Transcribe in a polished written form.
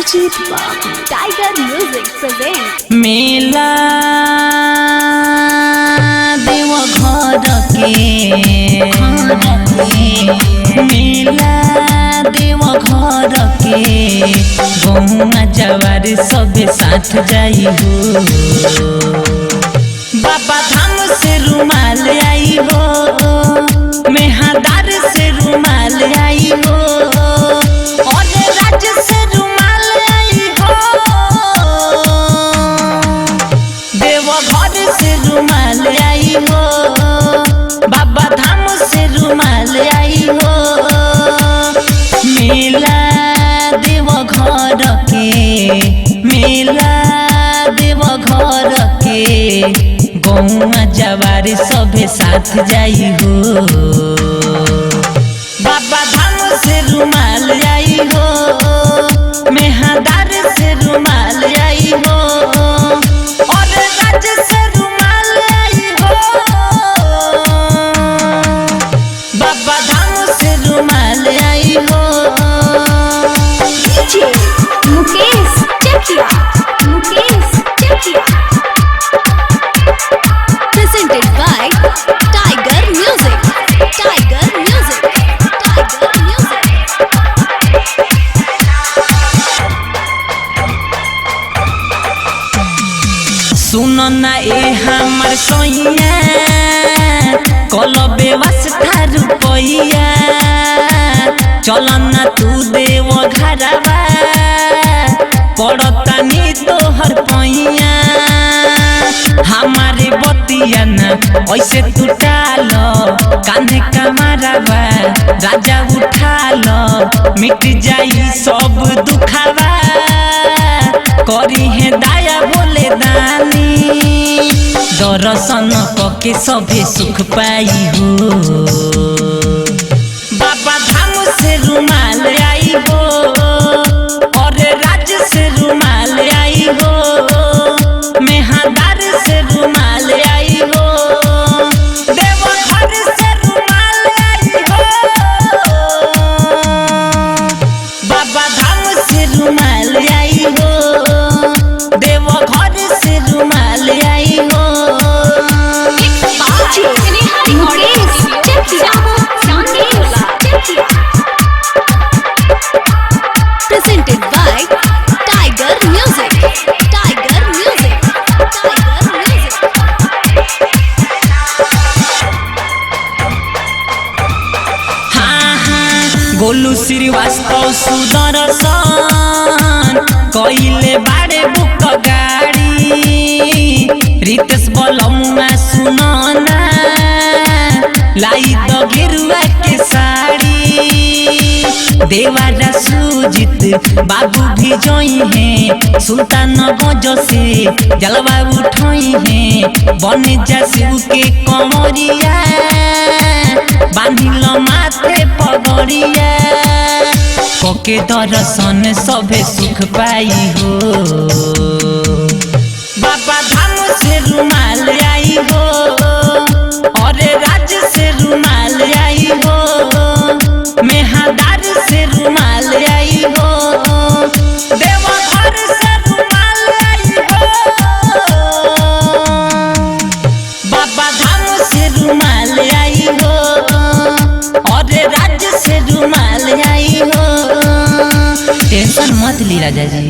सुजीत बाबू tiger music present मेला देव घर के मेला देव घर के गहुआ जवार सब साथ जाई हो। बाबा धाम से रुमाल आई हो, मेहादार से रुमाल आई हो, और राज्य से रुमाल आई हो, देवघर से रुमाल आई हो, बाबा धाम से रुमाल आई हो। मेला देवघर के मेला देवघर के गौआ जवार सभे साथ जाई हो। बाबा धाम से रुमाल आई हो, मेहादार से रुमाल आई हो, और राज्य से रुमाल आई हो, बाबा धाम से रुमाल आई हो। DJ Mukesh Chakia presented by Tiger Music Tiger Music Tiger Music। सुनो ना ए हमर सोइया कल व्यवस्था रुपैया, चल ना तू देव घरवा पड़तानी तोहर पैया। हमारे बतिया ना ऐसे टूटाल, कान्हे कमरवा राजा उठाल, मिट जाई सब दुखावा, करी है दाया बोले दानी, दर्शन कके सभे सुख पाई हो। बाबा धाम से रुमाल आई हो, और राज्य से रुमाल आई हो, मेहादार से रुमाल आई हो, देवघर से रुमाल आई हो, बाबा धाम से रुमाल आई हो, देवघर से रुमाल आई हो। Mukesh Chakia presented by Tiger Music Tiger Music Tiger Music। हाँ हाँ गोलू श्रीवास्तव सुदर्शन कइले बारे बुक गाड़ी, रितेश बलमुआ सुनना लाई द गेरुआ के साड़ी, देवारा सुजित बाबू भी जोई है, सुल्तान गंज से जलवा उठोई है, बन जा शिव के कमरिया, बांधिल माथे पगड़िया, कोके दर्शन सभे सुख पाई हो। बाबा धाम से रुमाल आई हो, और राज्य से रुमाल आई हो, मेहादार से रुमाल आई हो, देवघर से रुमाल आई हो, बाबा धाम से रुमाल आई हो, और राज्य से रुमाल आई हो। टेंशन मत ली राजा जी।